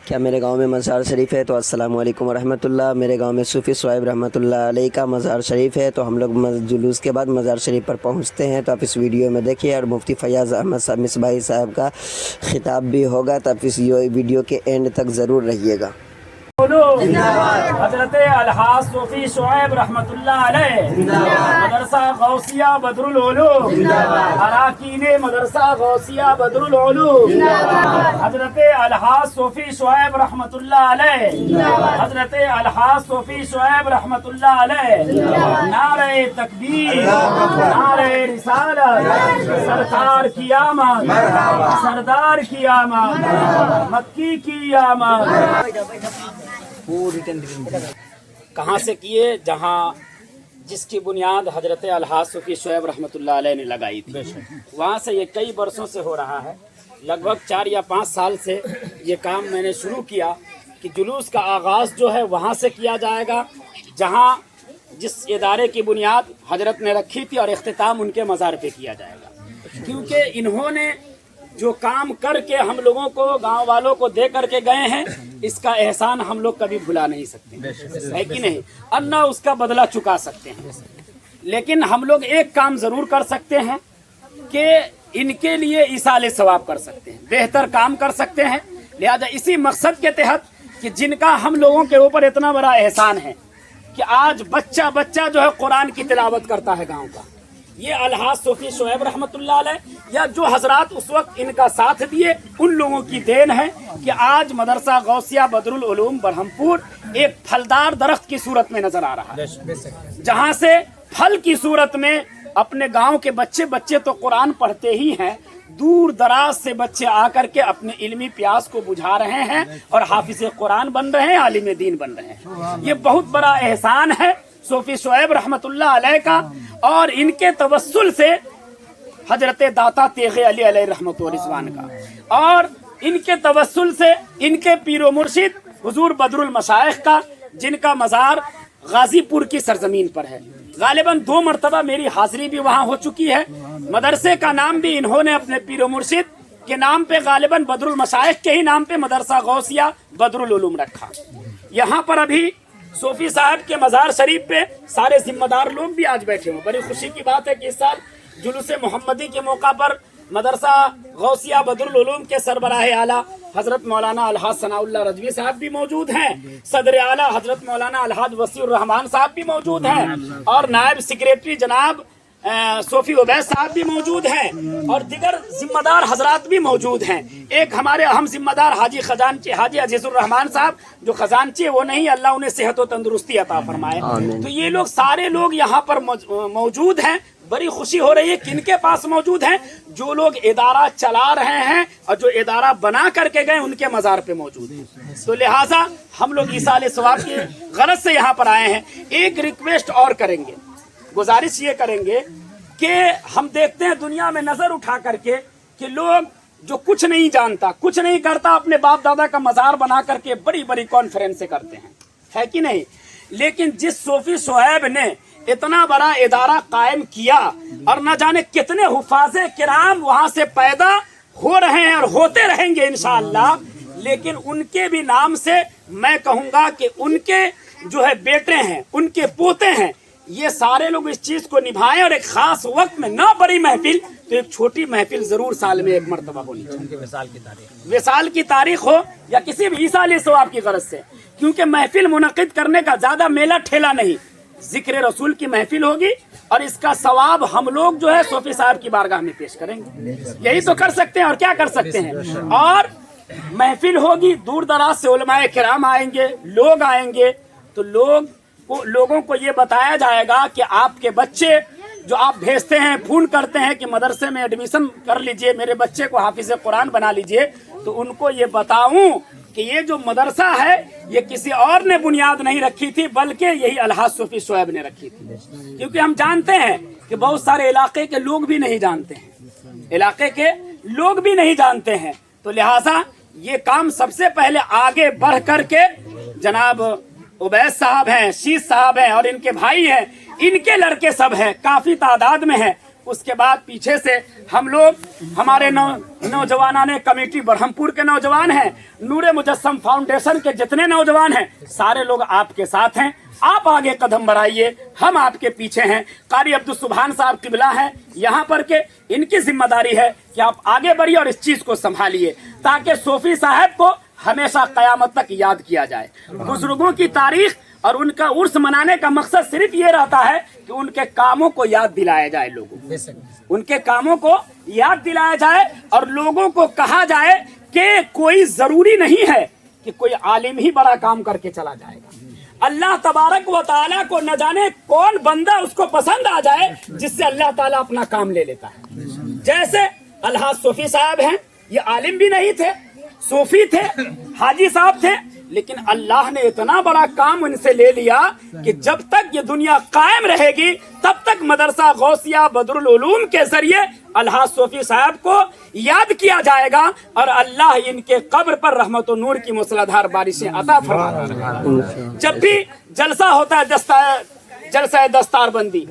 क्या मेरे गांव में मज़ार शरीफ है? तो अस्सलाम वालेकुम वरहमतुल्लाह। मेरे गांव में सूफ़ी शुएब रहमतुल्लाह अलैह का मज़ार शरीफ है। तो हम लोग जुलूस के बाद मज़ार शरीफ पर पहुंचते हैं। तो आप इस वीडियो में देखिए, और मुफ्ती फ़याज़ अहमद साहब मिसबाही साहब का ख़िताब भी होगा। तो आप इस वीडियो के एंड तक ज़रूर रहिएगा। हजरत अलहाज सूफी शुएब रहमतुल्लाह अलैह मदरसा गौसिया बदरुल उलूम अराकीने मदरसा गौसिया बदरुल उलूम हजरत अलहाज सूफी शुएब रहमतुल्लाह अलैह हजरत अलहाज सूफी शुएब रहमतुल्लाह अलैह नारे तकबीर नारे रिसालत सरकार की आमद सरदार की आमद मक्की की आमद। कहाँ से किए? जहाँ जिसकी बुनियाद हजरत अलहाज सूफी शुएब रहमतुल्लाह अलैह ने लगाई थी, वहाँ से ये कई वर्षों से हो रहा है। लगभग 4 या 5 साल से ये काम मैंने शुरू किया कि जुलूस का आगाज़ जो है वहाँ से किया जाएगा, जहाँ जिस इदारे की बुनियाद हजरत ने रखी थी, और इख्तिताम उनके मज़ार पे किया जाएगा। क्योंकि इन्होंने जो काम करके हम लोगों को, गांव वालों को दे करके गए हैं, इसका एहसान हम लोग कभी भुला नहीं सकते, है कि नहीं? और न उसका बदला चुका सकते हैं। लेकिन हम लोग एक काम जरूर कर सकते हैं कि इनके लिए इसाले सवाब कर सकते हैं, बेहतर काम कर सकते हैं। लिहाजा इसी मकसद के तहत कि जिनका हम लोगों के ऊपर इतना बड़ा एहसान है कि आज बच्चा बच्चा जो है कुरान की तिलावत करता है गाँव का, ये अलहाज सूफी शुएब रहमतुल्लाह अलैह या जो हजरात उस वक्त इनका साथ दिए, उन लोगों की देन है कि आज मदरसा गौसिया बदरुल उलूम बरहमपुर एक फलदार दरख्त की सूरत में नजर आ रहा है, जहां से फल की सूरत में अपने गांव के बच्चे तो कुरान पढ़ते ही हैं, दूर दराज से बच्चे आकर के अपने इल्मी प्यास को बुझा रहे हैं और हाफिज कुरान बन रहे हैं, आलिम दीन बन रहे हैं। ये बहुत बड़ा एहसान है सूफी शुएब रहमतुल्लाह अलैह का, और इनके तवस्सुल से हजरत दाता तेग़े अली अलैह रहमत व रिज़वान का, और इनके तवस्सुल से इनके पीरो मुर्शिद हुजूर बदरुल मशाइख का, जिनका मज़ार गाजीपुर की सरजमीन पर है। गालिबन 2 मरतबा मेरी हाजिरी भी वहाँ हो चुकी है। मदरसे का नाम भी इन्होंने अपने पीरो मुर्शिद के नाम पे, गालिबन बदरुल मशाइख के ही नाम पे मदरसा गौसिया बदरुल उलूम रखा। यहाँ पर अभी सूफी साहब के मज़ार शरीफ पे सारे जिम्मेदार लोग भी आज बैठे हुए। बड़ी खुशी की बात है कि इस साल जुलूस मोहम्मदी के मौका पर मदरसा गौसिया बदरुल उलूम के सरबराह आला हजरत मौलाना अलहाज सनाउल्लाह रजवी साहब भी मौजूद हैं, सदर आला हजरत मौलाना अलहाज वसीउर रहमान साहब भी मौजूद हैं, और नायब सेक्रेटरी जनाब सूफी उबैद साहब भी मौजूद हैं, और दिगर जिम्मेदार हजरात भी मौजूद हैं। एक हमारे अहम जिम्मेदार हाजी खजानची हाजी अजीजुर रहमान साहब, जो खजानची है वो नहीं, अल्लाह उन्हें सेहत और तंदुरुस्ती अता फरमाए। तो ये लोग सारे लोग यहाँ पर मौजूद हैं। बड़ी खुशी हो रही है किनके पास मौजूद हैं? जो लोग इदारा चला रहे हैं और जो इदारा बना करके गए, उनके मज़ार पे मौजूद हैं। तो लिहाजा हम लोग इसाले सवाब की गरज से यहाँ पर आए हैं। एक रिक्वेस्ट और करेंगे, गुजारिश ये करेंगे कि हम देखते हैं दुनिया में नजर उठा करके कि लोग जो कुछ नहीं जानता, कुछ नहीं करता, अपने बाप दादा का मज़ार बना करके बड़ी बड़ी कॉन्फ्रेंसें करते हैं, है कि नहीं? लेकिन जिस सूफी शुएब ने इतना बड़ा इदारा कायम किया, और न जाने कितने हुफाज़े किराम वहां से पैदा हो रहे हैं और होते रहेंगे इंशाअल्लाह, लेकिन उनके भी नाम से मैं कहूंगा कि उनके जो है बेटे हैं, उनके पोते हैं, ये सारे लोग इस चीज को निभाएं, और एक खास वक्त में, ना बड़ी महफिल तो एक छोटी महफिल जरूर साल में एक मरतबा होनी चाहिए। विसाल की तारीख हो या किसी भी इसाले सवाब की गरज से, क्योंकि महफिल मुनक़िद करने का ज्यादा मेला ठेला नहीं, जिक्र रसूल की महफिल होगी, और इसका सवाब हम लोग जो है सूफी साहब की बारगाह में पेश करेंगे। यही तो कर सकते हैं, और क्या कर सकते हैं? और महफिल होगी, दूर दराज से उलमाए किराम आएंगे, लोग आएंगे, तो लोगों को ये बताया जाएगा कि आपके बच्चे जो आप भेजते हैं, फोन करते हैं कि मदरसे में एडमिशन कर लीजिए, मेरे बच्चे को हाफिज कुरान बना लीजिए, तो उनको ये बताऊं कि ये जो मदरसा है ये किसी और ने बुनियाद नहीं रखी थी, बल्कि यही अलहाज सूफी शुएब ने रखी थी। क्योंकि हम जानते हैं कि बहुत सारे इलाके के लोग भी नहीं जानते हैं, इलाके के लोग भी नहीं जानते हैं। तो लिहाजा ये काम सबसे पहले आगे बढ़ करके जनाब उबैद साहब हैं, शीश साहब हैं, और इनके भाई हैं, इनके लड़के सब हैं, काफी तादाद में हैं, उसके बाद पीछे से हम लोग हमारे नौजवान कमेटी ब्रह्मपुर के नौजवान हैं, नूरे मुजस्सम फाउंडेशन के जितने नौजवान हैं, सारे लोग आपके साथ हैं। आप आगे कदम बढ़ाइए, हम आपके पीछे हैं। कारी अब्दुल सुभान साहब किबला हैं यहाँ पर के, इनकी जिम्मेदारी है कि आप आगे बढ़िए और इस चीज को संभालिए ताकि सूफी साहब को हमेशा कयामत तक याद किया जाए। बुजुर्गों की तारीख और उनका उर्स मनाने का मकसद सिर्फ ये रहता है कि उनके कामों को याद दिलाया जाए, लोगों को उनके कामों को याद दिलाया जाए और लोगों को कहा जाए कि कोई जरूरी नहीं है कि कोई आलिम ही बड़ा काम करके चला जाएगा। अल्लाह तबारक व ताला को न जाने कौन बंदा उसको पसंद आ जाए जिससे अल्लाह ताला अपना काम ले लेता है। जैसे अलहाज सूफी साहब हैं, ये आलिम भी नहीं थे, सूफी थे, हाजी साहब थे, लेकिन अल्लाह ने इतना बड़ा काम इनसे ले लिया कि जब तक ये दुनिया कायम रहेगी तब तक मदरसा गौसिया बदरुल उलूम के जरिए अलहाज सूफी साहब को याद किया जाएगा और अल्लाह इनके कब्र पर रहमत और नूर की मूसलाधार बारिशें अता फरमाता है। जब भी जलसा होता है जलसा दस्तारबंदी,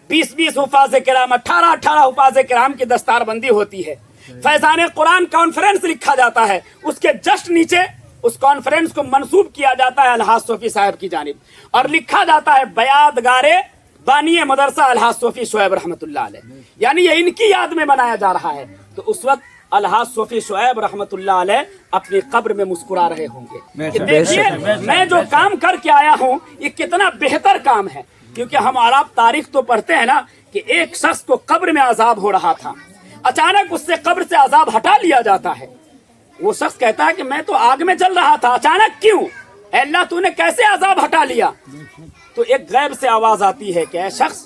20-20 हुफाज़ किराम, 18-18 हुफाज़ किराम की दस्तारबंदी होती है। फैजान कुरान कॉन्फ्रेंस लिखा जाता है, उसके जस्ट नीचे उस कॉन्फ्रेंस को मंसूब किया जाता है अलहाज सूफी साहब की जानिब और लिखा जाता है बयादगारे बानिए मदरसा अलहाज सूफी शुएब रहमतुल्लाह अलैह, यानी ये इनकी याद में बनाया जा रहा है। तो उस वक्त अलहाज सूफी शुएब रहमतुल्लाह अलैह अपनी कब्र में मुस्कुरा रहे होंगे कि देखिए मैं जो काम करके आया हूँ ये कितना बेहतर काम है। क्योंकि हम और आप तारीख तो पढ़ते हैं ना कि एक शख्स को कब्र में अजाब हो रहा था, अचानक उससे कब्र से अजाब हटा लिया जाता है। वो शख्स कहता है कि मैं तो आग में जल रहा था, अचानक क्यों? अल्लाह तूने कैसे अजाब हटा लिया? तो एक गैब से आवाज आती है कि ऐ शख्स,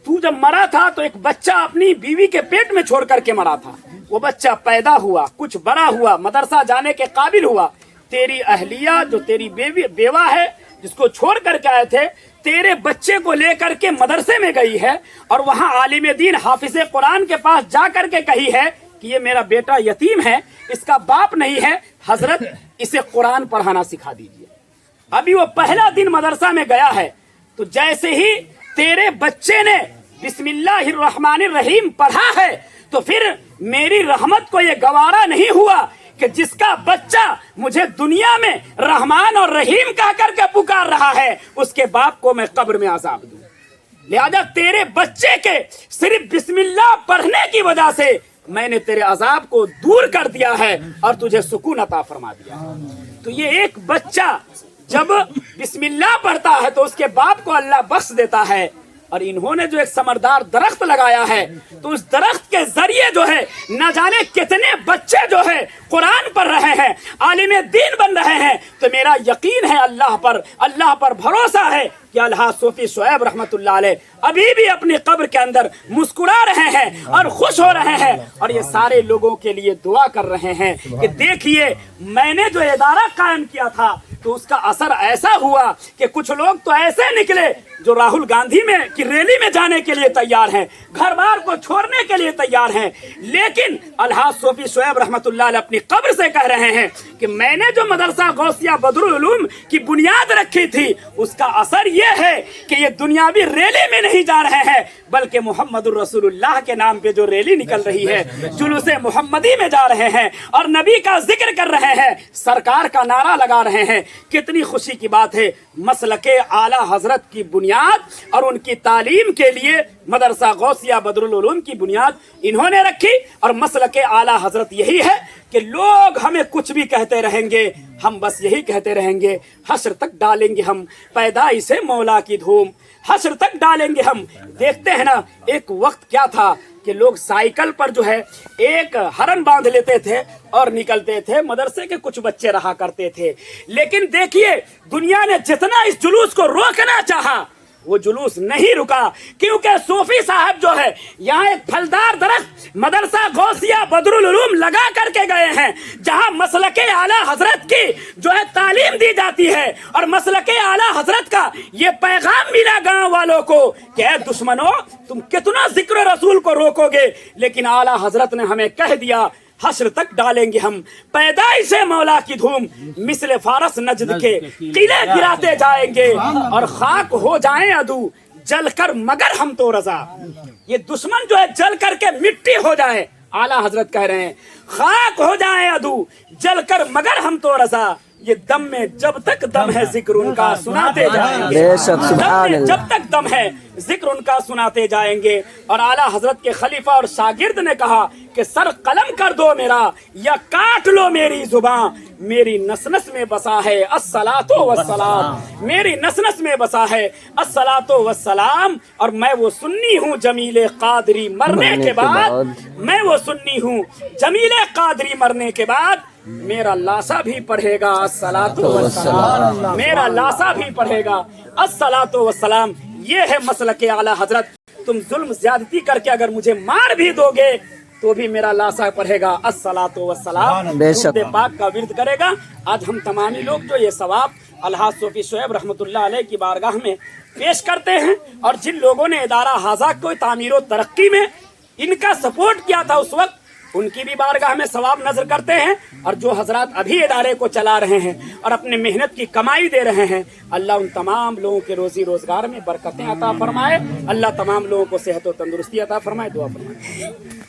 तू जब मरा था तो एक बच्चा अपनी बीवी के पेट में छोड़ करके मरा था। वो बच्चा पैदा हुआ, कुछ बड़ा हुआ, मदरसा जाने के काबिल हुआ। तेरी अहलिया जो तेरी बेवा है जिसको छोड़ करके आए थे, तेरे बच्चे को लेकर के मदरसे में गई है और वहां आलिम दीन हाफिज कुरान के पास जा करके कही है कि ये मेरा बेटा यतीम है, इसका बाप नहीं है, हजरत इसे कुरान पढ़ाना सिखा दीजिए। अभी वो पहला दिन मदरसा में गया है तो जैसे ही तेरे बच्चे ने बिस्मिल्लाहिर्रहमानिर्रहीम पढ़ा है तो फिर मेरी रहमत को ये गवारा नहीं हुआ कि जिसका बच्चा मुझे दुनिया में रहमान और रहीम कह करके पुकार रहा है उसके बाप को मैं कब्र में अजाब दूं। लिहाजा तेरे बच्चे के सिर्फ बिस्मिल्लाह पढ़ने की वजह से मैंने तेरे अजाब को दूर कर दिया है और तुझे सुकून अता फरमा दिया। तो ये एक बच्चा जब बिस्मिल्लाह पढ़ता है तो उसके बाप को अल्लाह बख्श देता है। और इन्होंने जो एक समरदार दरख्त लगाया है तो उस दरख्त के जरिए जो है न जाने कितने बच्चे जो है कुरान पढ़ रहे हैं, आलिम दीन बन रहे हैं। तो मेरा यकीन है अल्लाह पर भरोसा है कि अलहाज सूफी शुएब रहमतुल्लाह अलैह अभी भी अपनी कब्र के अंदर मुस्कुरा रहे हैं और खुश हो रहे हैं और ये सारे लोगों के लिए दुआ कर रहे हैं कि देखिए मैंने जो इदारा कायम किया था तो उसका असर ऐसा हुआ कि कुछ लोग तो ऐसे निकले जो राहुल गांधी में की रैली में जाने के लिए तैयार हैं, घर बार को छोड़ने के लिए तैयार हैं, लेकिन अलहाज सूफी शुएब रहमतुल्लाह अलैह अपनी कब्र से कह रहे हैं कि मैंने जो मदरसा गौसिया बदरुल उलूम की बुनियाद रखी थी उसका असर ये है कि ये दुनियावी रैली में नहीं जा रहे हैं बल्कि मुहम्मदुर रसूलुल्लाह के नाम पे जो रैली निकल रही है जुलूसे मुहम्मदी में जा रहे हैं और नबी का जिक्र कर रहे हैं, सरकार का नारा लगा रहे हैं। कितनी खुशी की बात है। मसलके आला हजरत की बुनियाद और उनकी तालीम के लिए मदरसा गौसिया बदरुल उलूम की बुनियाद इन्होंने रखी और मसलके आला हजरत यही है कि लोग हमें कुछ भी कहते रहेंगे, हम बस यही कहते रहेंगे, हश्र तक डालेंगे हम पैदाइश से मौला की धूम, हश्र तक डालेंगे हम। देखते हैं ना एक वक्त क्या था कि लोग साइकिल पर जो है एक हरन बांध लेते थे और निकलते थे, मदरसे के कुछ बच्चे रहा करते थे। लेकिन देखिए दुनिया ने जितना इस जुलूस को रोकना चाहा वो जुलूस नहीं रुका, क्योंकि सूफी साहब जो है यहाँ एक फलदार दरख्त मदरसा गौसिया बदरुल उलूम लगा करके गए हैं जहाँ मसलके आला हजरत की जो है तालीम दी जाती है और मसलके आला हजरत का ये पैगाम मिला गांव वालों को कि ऐ दुश्मनों तुम कितना जिक्र रसूल को रोकोगे, लेकिन आला हजरत ने हमें कह दिया हश्र तक डालेंगे हम पैदाइश मौला की धूम, मिसले फारस नजद के किले गिराते जाएंगे और खाक हो जाएं अदू जल कर मगर हम तो रजा, ये दुश्मन जो है जल करके मिट्टी हो जाए, आला हजरत कह रहे हैं खाक हो जाए अदू जल कर मगर हम तो रजा, ये दम में जब तक दम है जिक्र उनका सुनाते जाएंगे, बेशक, सुभान दम में अल्लाह। जब तक दम है जिक्र उनका सुनाते जाएंगे। और आला हजरत के खलीफा और शागिर्द ने कहा कि सर कलम कर दो मेरा या काट लो मेरी जुबान, मेरी नस नस में बसा है अस्सलातो वस्सलाम, मेरी नस नस में बसा है अस्सलातो वस्सलाम। और मैं वो सुन्नी हूँ जमीले कादरी मरने के बाद, मैं वो सुन्नी हूँ जमीले कादरी मरने के बाद, मेरा लाशा भी पढ़ेगा अस्सलातो वस्सलाम, मेरा लाशा भी पढ़ेगा अस्सलातो वस्सलाम। ये है मसलक आला हजरत। तुम जुल्म ज्यादती करके अगर मुझे मार भी दोगे तो भी मेरा लाशा पढ़ेगा अस्सलातो वस्सलाम, बेशक। दुरूद पाक का विर्द करेगा। आज हम तमामी लोग जो ये सवाब अलहाज सूफी शुएब रहमतुल्लाह अलैह की बारगाह में पेश करते हैं, और जिन लोगों ने इदारा हाजा को तामीर व तरक्की में इनका सपोर्ट किया था उस वक्त, उनकी भी बारगाह में सवाब नजर करते हैं। और जो हजरात अभी इदारे को चला रहे हैं और अपने मेहनत की कमाई दे रहे हैं, अल्लाह उन तमाम लोगों के रोजी रोजगार में बरकतें अता फरमाए, अल्लाह तमाम लोगों को सेहत और तंदुरुस्ती अता फरमाए। दुआ फरमाए।